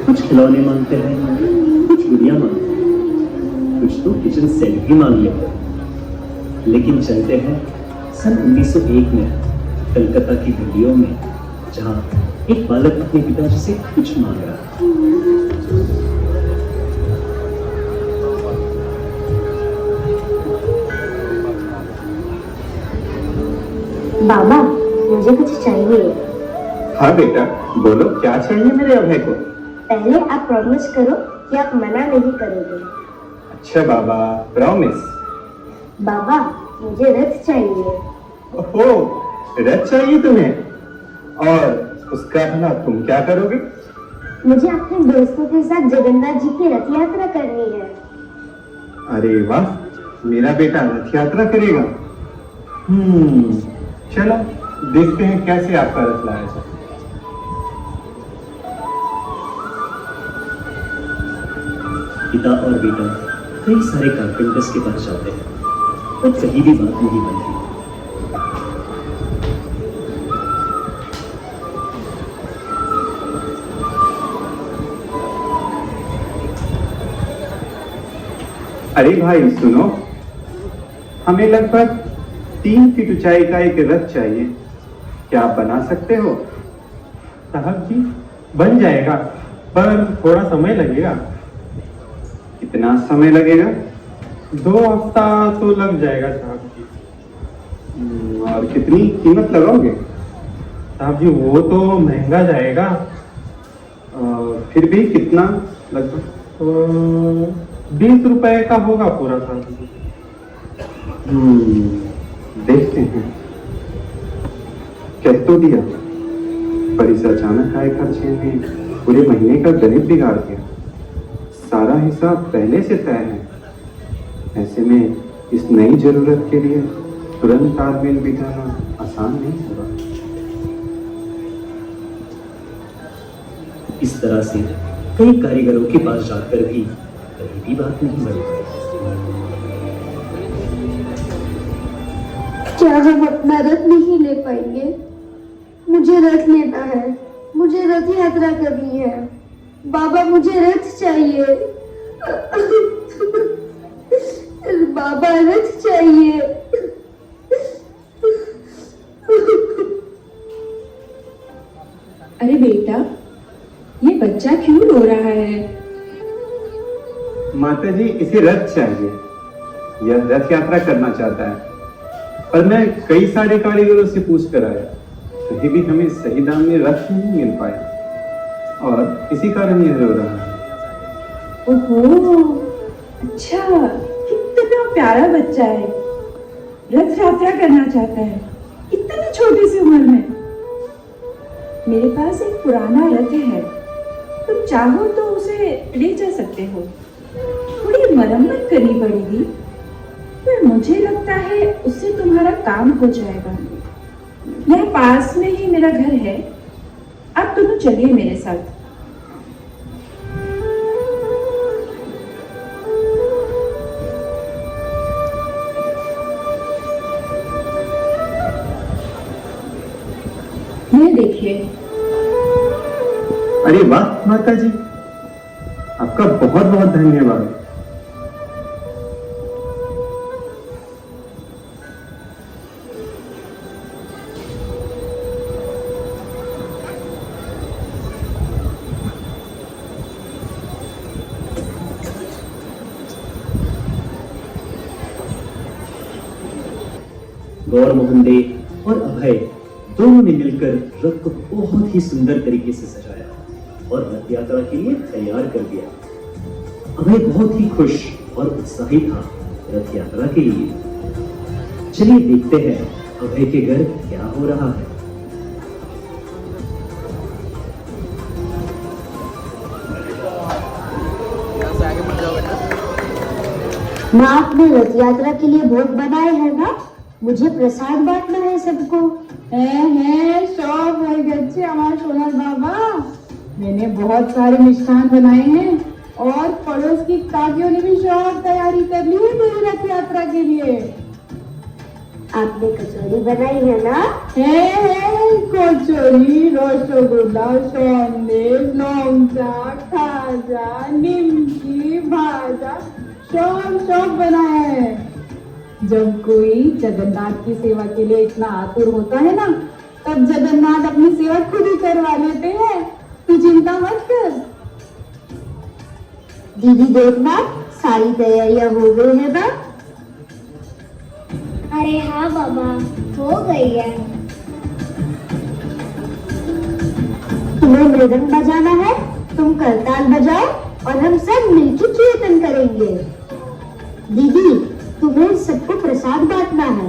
कुछ खिलौने मांगते हैं, कुछ गुड़िया मांगते हैं, कुछ तो किचन सेट भी मांग लेते हैं। लेकिन चलते हैं सन 1901 में कलकत्ता की गलियों में, जहां एक बालक अपने पिताजी से कुछ मांग रहा है। बाबा, मुझे कुछ चाहिए। हाँ बेटा, बोलो क्या चाहिए मेरे अभय को। पहले आप प्रॉमिस करो कि आप मना नहीं करोगे। अच्छा बाबा, प्रॉमिस। बाबा, मुझे रथ चाहिए। ओहो, रथ चाहिए तुम्हें? और उसका भला तुम क्या करोगे? मुझे अपने दोस्तों के साथ जगन्नाथ जी की रथ यात्रा करनी है। अरे वाह, मेरा बेटा रथ यात्रा करेगा। चलो देखते हैं कैसे आपका रथ लाया जाए। पिता और बेटा कई सारे कारपेंटर्स के पास जाते हैं, पर कहीं भी बात नहीं बनती। अरे भाई सुनो, हमें लगभग 3 फीट ऊंचाई का एक रथ चाहिए। क्या आप बना सकते हो? साहब जी, बन जाएगा, पर थोड़ा समय लगेगा। कितना समय लगेगा? 2 हफ्ता तो लग जाएगा साहब जी। और कितनी कीमत लगाओगे? साहब जी, वो तो महंगा जाएगा। फिर भी कितना? लगभग 20 रुपए का होगा पूरा साहब जी। देखते हैं। कह तो दिया, पर इस अचानक आए खर्चे ने पूरे महीने का गणित बिगाड़ दिया। सारा हिसाब पहले से तय है। ऐसे में इस नई जरूरत के लिए तुरंत तालमेल बिठाना आसान नहीं होगा। इस तरह से कई कारीगरों के पास जाकर भी कहीं भी बात नहीं बनी। क्या हम अपना रथ नहीं ले पाएंगे? मुझे रथ लेना है, मुझे रथ यात्रा करनी है। बाबा, मुझे रथ चाहिए। बाबा, रथ चाहिए। अरे बेटा, ये बच्चा क्यों रो रहा है? माता जी, इसे रथ चाहिए। यह रथ यात्रा करना चाहता है, पर मैं कई सारे कारीगरों से पूछ कर आया, कहीं भी हमें सही दाम में रथ नहीं मिल पाया, और इसी कारण यह रो रहा है। ओहो, अच्छा, कितना प्यारा बच्चा है। रथ यात्रा करना चाहता है, इतनी छोटी सी उम्र में। मेरे पास एक पुराना रथ है, तुम चाहो तो उसे ले जा सकते हो। थोड़ी मरम्मत करनी पड़ेगी, पर मुझे लगता है उससे तुम्हारा काम हो जाएगा। यहाँ पास में ही मेरा घर है, आप दोनों चलिए मेरे साथ। ये देखिए। अरे वाह माता जी, आपका बहुत बहुत धन्यवाद। गौर मोहन दे और अभय दोनों ने मिलकर रथ को बहुत ही सुंदर तरीके से सजाया और रथ यात्रा के लिए तैयार कर दिया। अभय बहुत ही खुश और उत्साहित था रथ यात्रा के लिए। चलिए देखते हैं अभय के घर क्या हो रहा है। माँ, आपने रथ यात्रा के लिए भोग बनाए हैं ना? मुझे प्रसाद बांटना है सबको। सब হয়ে গেছে আমার সোনার बाबा। मैंने बहुत सारे मिष्ठान बनाए हैं और पड़ोस की काकियों ने भी सब तैयारी कर ली है मेरी रथ यात्रा के लिए। आपने कचौड़ी बनाई है ना? कचौरी, रसगुल्ला, संदेश, लोंचा, खाजा, निमकी, भाजा सब बनाया है। जब कोई जगन्नाथ की सेवा के लिए इतना आतुर होता है ना, तब जगन्नाथ अपनी सेवा खुद ही करवा लेते हैं। तू चिंता मत कर। दीदी देखना, सारी तैयारियां हो गई है ना? अरे हाँ बाबा, हो गई है। तुम्हें मृदंग बजाना है, तुम करताल बजाओ और हम सब मिलकर कीर्तन करेंगे। दीदी, तुम्हें सबको प्रसाद बांटना है।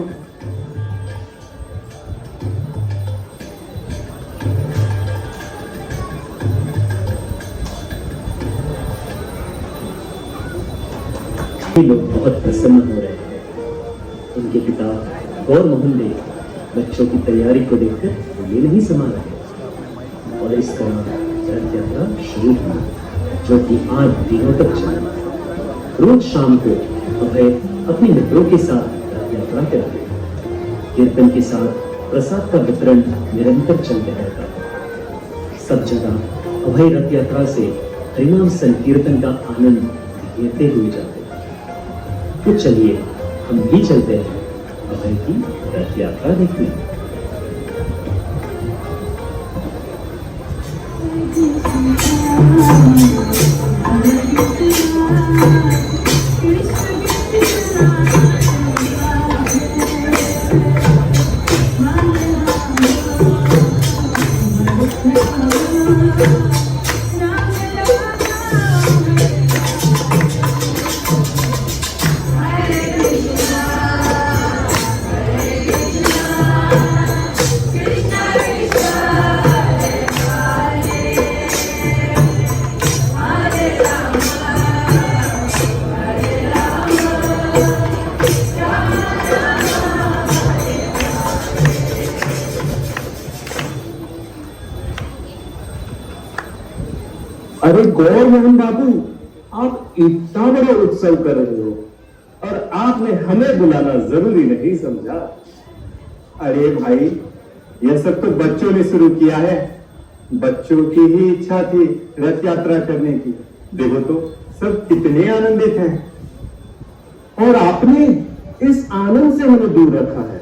ये लोग बहुत प्रसन्न हो रहे हैं। उनके पिता गौर मोहन ने बच्चों की तैयारी को देखकर ये नहीं समा रहे और इस तरह रथ यात्रा शुरू हुई, जो कि 8 दिनों तक चली। रोज शाम को अभय अपने मित्रों के साथ रथ यात्रा करते, कीर्तन के साथ प्रसाद का वितरण निरंतर चलते रहता। सब जगह अभय रथ यात्रा से हरिनाम संकीर्तन का आनंद लेते हुए जाते। तो चलिए हम भी चलते हैं अभय की रथ यात्रा देखने। अरे गौर मोहन बाबू, आप इतना बड़ा उत्सव कर रहे हो और आपने हमें बुलाना जरूरी नहीं समझा। अरे भाई, यह सब तो बच्चों ने शुरू किया है। बच्चों की ही इच्छा थी रथ यात्रा करने की। देखो तो सब कितने आनंदित हैं। और आपने इस आनंद से हमें दूर रखा है।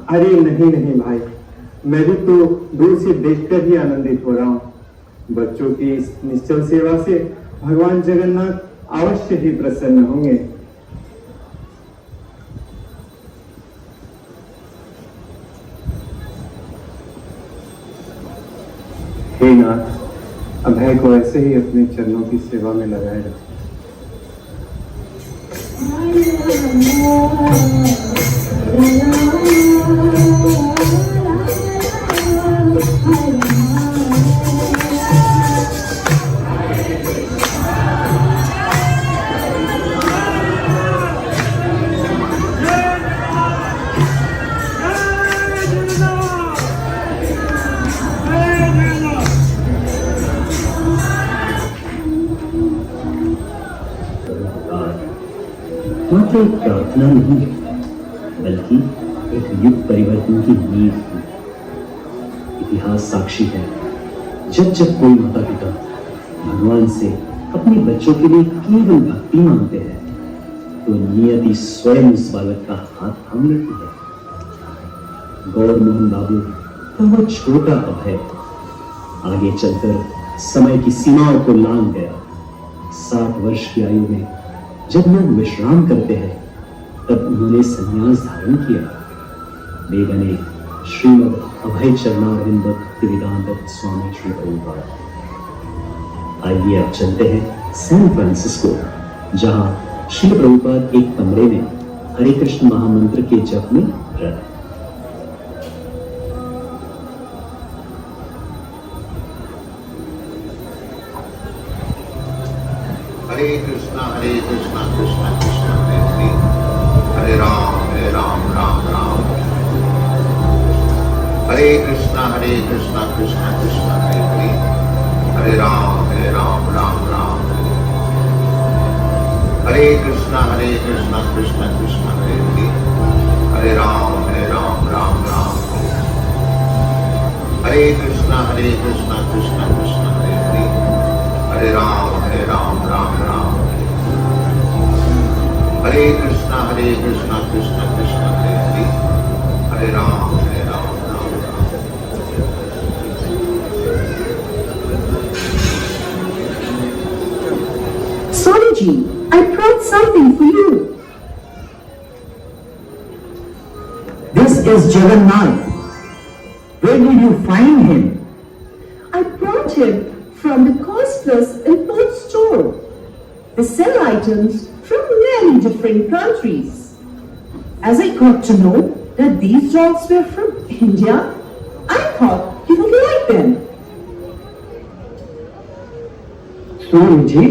अरे नहीं नहीं भाई, मैं भी तो दूर से देखकर ही आनंदित हो रहा हूँ। बच्चों की इस निश्चल सेवा से भगवान जगन्नाथ अवश्य ही प्रसन्न होंगे। हे नाथ, अभय को ऐसे ही अपने चरणों की सेवा में लगाए रखें। मात्र एक प्रार्थना नहीं है, बल्कि एक युग परिवर्तन की नींव है। इतिहास साक्षी है, जब जब कोई माता पिता भगवान से अपने बच्चों के लिए केवल भक्ति मांगते हैं, तो नियति स्वयं उस बालक का हाथ थाम लेती है। गौर मोहन बाबू का वो छोटा अभय आगे चलकर समय की सीमाओं को लांघ गया। 60 वर्ष की आयु में जब लोग विश्राम करते हैं, तब उन्होंने संन्यास धारण किया। वे बने श्रीमद अभय चरणारविंद भक्तिवेदांत स्वामी श्री प्रभुपाद। आइए अब चलते हैं सैन फ्रांसिस्को, जहां श्री प्रभुपाद एक कमरे में हरे कृष्ण महामंत्र के जप में रत। हरे कृष्णा कृष्णा कृष्णा हरे हरे, हरे राम राम राम। हरे कृष्णा कृष्णा कृष्णा हरे हरे, हरे राम राम राम। हरे कृष्णा कृष्णा कृष्णा हरे हरे, हरे राम हरे कृष्णा कृष्णा कृष्णा हरे हरे हरे राम राम राम हरे Krishna Krishna Krishna Hare Hare Hare Ram Ram Ram Swamiji, I brought something for you. This is Jagannath. Where did you find him? I brought him from the Cost Plus import store. They sell items from many different countries. As I got to know that these dogs were from India, I thought you would like them. Swamiji,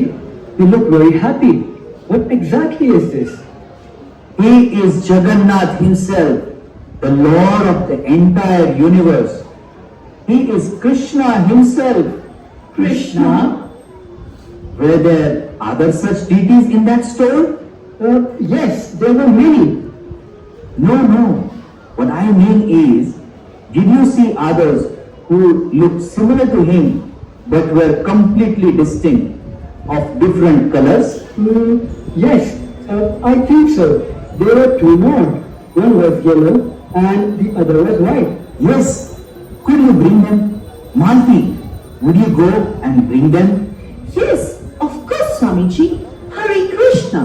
you look very happy. What exactly is this? He is Jagannath himself, the Lord of the entire universe. He is Krishna himself. Krishna? Were there other such deities in that store? Yes, there were many. No. What I mean is, did you see others who looked similar to him but were completely distinct, of different colors? Yes, I think so. There were two more. One was yellow and the other was white. Yes. Could you bring them? Malti, would you go and bring them? Yes, of course, Swamiji. Hare Krishna.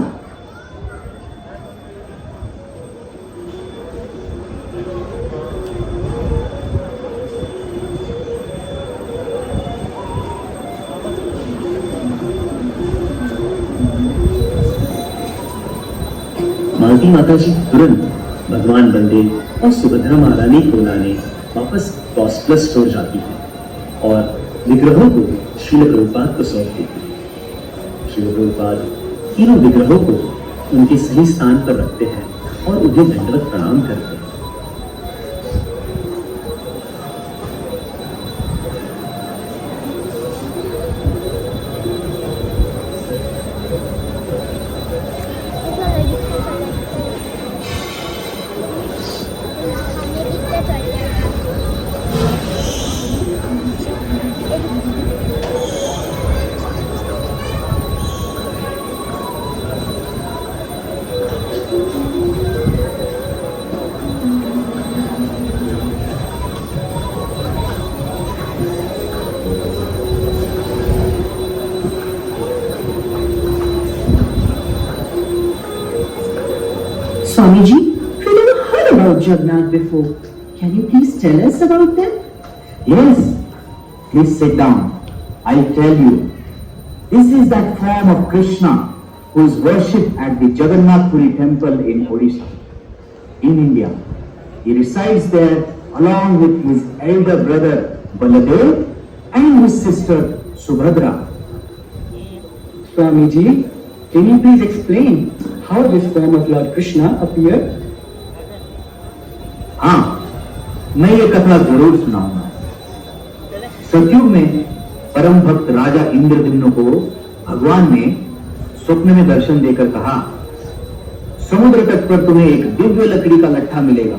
मालती माता जी तुरंत भगवान बलदेव और सुभद्रा महारानी को लाने वापस कॉस्टप्लस store जाती है और विग्रहों को श्रील प्रभुपाद को सौंप देती है। श्रील प्रभुपाद तीनों विग्रहों को उनके सही स्थान पर रखते हैं और उन्हें दंडवत प्रणाम करते हैं। Swamiji, we never heard about Jagannath before. Can you please tell us about them? Yes, please sit down. I'll tell you. This is that form of Krishna who is worshipped at the Jagannath Puri temple in Odisha, in India. He resides there along with his elder brother Baladev and his sister Subhadra. Swamiji, can you please explain how this form of Lord Krishna appeared? हाँ, मैं ये कथा जरूर सुनाऊंगा। सतयुग में परम भक्त राजा इंद्रद्युम्न को भगवान ने स्वप्न में दर्शन देकर कहा, समुद्र तट पर तुम्हें एक दिव्य लकड़ी का लट्ठा मिलेगा,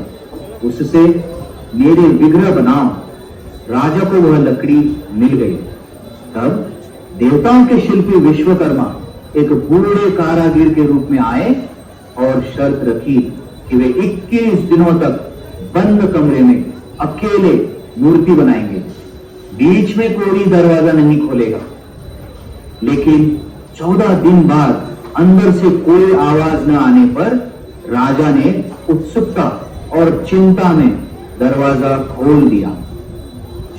उससे मेरे विग्रह बनाओ। राजा को वह लकड़ी मिल गई। तब देवताओं के शिल्पी विश्वकर्मा एक बूढ़े कारागिर के रूप में आए और शर्त रखी कि वे 21 दिनों तक बंद कमरे में अकेले मूर्ति बनाएंगे, बीच में कोई दरवाजा नहीं खोलेगा। लेकिन 14 दिन बाद अंदर से कोई आवाज न आने पर राजा ने उत्सुकता और चिंता में दरवाजा खोल दिया।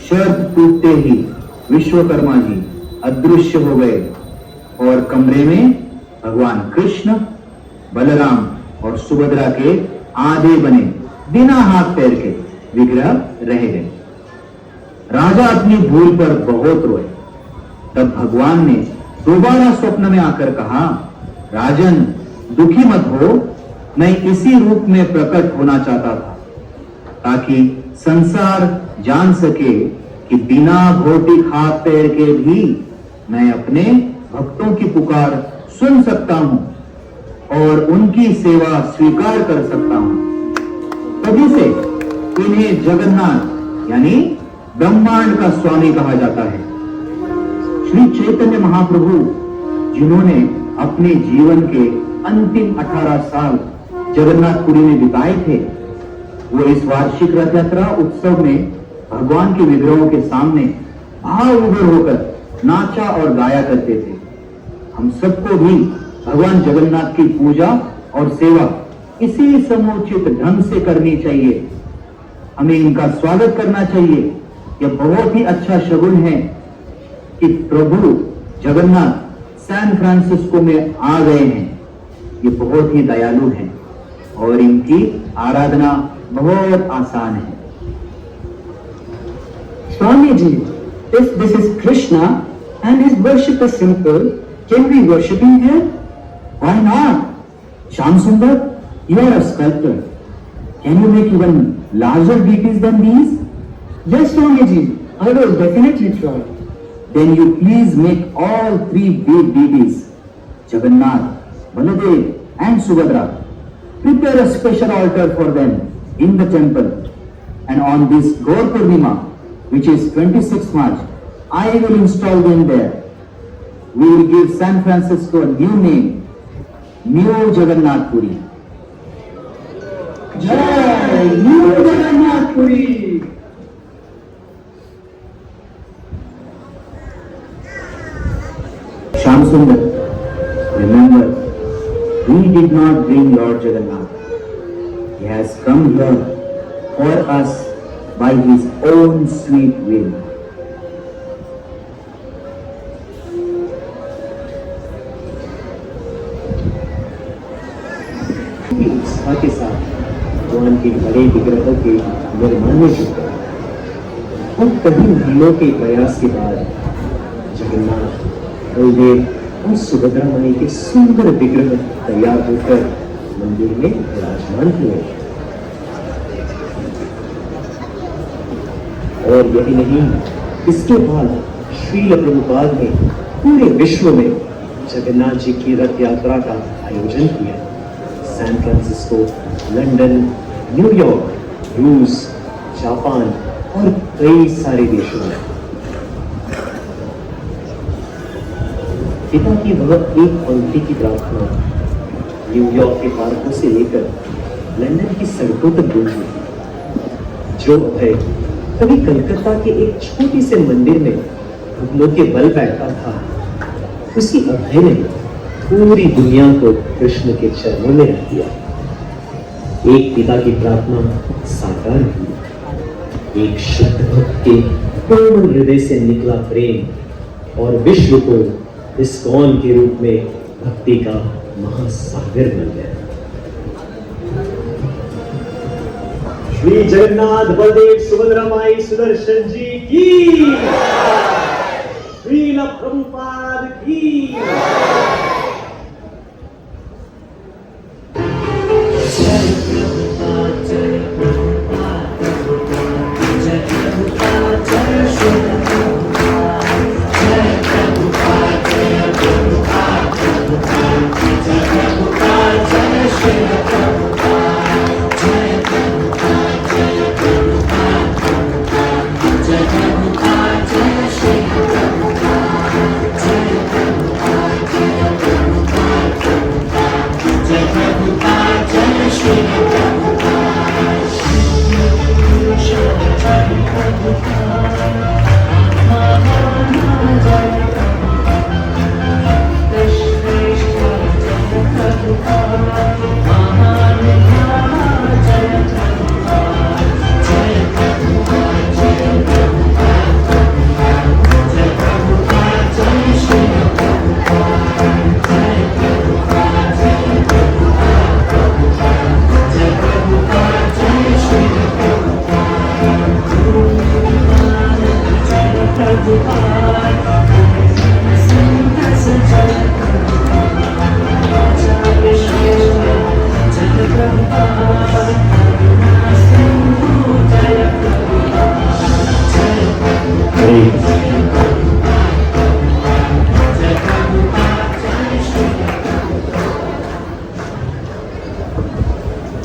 शर्त टूटते ही विश्वकर्मा जी अदृश्य हो गए और कमरे में भगवान कृष्ण, बलराम और सुभद्रा के आधे बने बिना हाथ पैर के विग्रह रह गए। राजा अपनी भूल पर बहुत रोए। तब भगवान ने दोबारा स्वप्न में आकर कहा, राजन दुखी मत हो, मैं इसी रूप में प्रकट होना चाहता था ताकि संसार जान सके कि बिना भौतिक हाथ पैर के भी मैं अपने भक्तों की पुकार सुन सकता हूं और उनकी सेवा स्वीकार कर सकता हूं। तभी से इन्हें जगन्नाथ यानी ब्रह्मांड का स्वामी कहा जाता है। श्री चैतन्य महाप्रभु जिन्होंने अपने जीवन के अंतिम 18 साल जगन्नाथपुरी में बिताए थे, वो इस वार्षिक रथ यात्रा उत्सव में भगवान के विग्रहों के सामने भाव विभोर होकर नाचा और गाया करते थे। हम सबको भी भगवान जगन्नाथ की पूजा और सेवा इसी समुचित ढंग से करनी चाहिए। हमें इनका स्वागत करना चाहिए। यह बहुत ही अच्छा शगुन है कि प्रभु जगन्नाथ सैन फ्रांसिस्को में आ गए हैं। ये बहुत ही दयालु हैं और इनकी आराधना बहुत आसान है। Swami ji, if this is Krishna and his worship is simple, can we worship him here? Why not? Shyam Sundar, you are a sculptor. Can you make even larger deities than these? Yes, Swami ji, I will definitely try. Then you please make all 3 big deities, Jagannath, Baladev and Subhadra. Prepare a special altar for them in the temple. And on this Gaur Purnima, which is 26th March, I will install them there. We will give San Francisco a new name, New Jagannath Puri. Jai New Jagannath Puri. Shyam Sundar, remember, we did not bring Lord Jagannath. He has come here for us by his own sweet will. उत्साह के साथ भगवान के बड़े विग्रहों के निर्माण में जुटे और कई महीनों के प्रयास के बाद जगन्नाथ, बलदेव और सुभद्रा माई के सुंदर विग्रह तैयार होकर मंदिर में विराजमान हुए। और यही नहीं, इसके बाद श्रील प्रभुपाद ने पूरे विश्व में जगन्नाथ जी की रथ यात्रा का आयोजन किया। सैन फ्रांसिस्को, लंदन, न्यूयॉर्क, रूस, जापान और कई सारे देशों में। पिता की वह एक पंक्ति की प्रार्थना न्यूयॉर्क के पार्कों से लेकर लंदन की सड़कों तक गूंजी। जो अभय कभी कलकत्ता के एक छोटे से मंदिर में घुटनों के बल बैठा था, उसी अभय ने पूरी दुनिया को कृष्ण के चरणों में रख दिया। एक पिता की प्रार्थना साकार हुई। एक शुद्ध भक्त के पूर्ण हृदय से निकला प्रेम और विश्व को इस्कॉन के रूप में भक्ति का महासागर बन गया। श्री जगन्नाथ बलदेव सुभद्रा माई सुदर्शन जी की, श्रील प्रभुपाद की।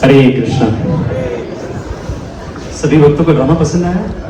हरे कृष्णा। सभी भक्तों को ड्रामा पसंद आया?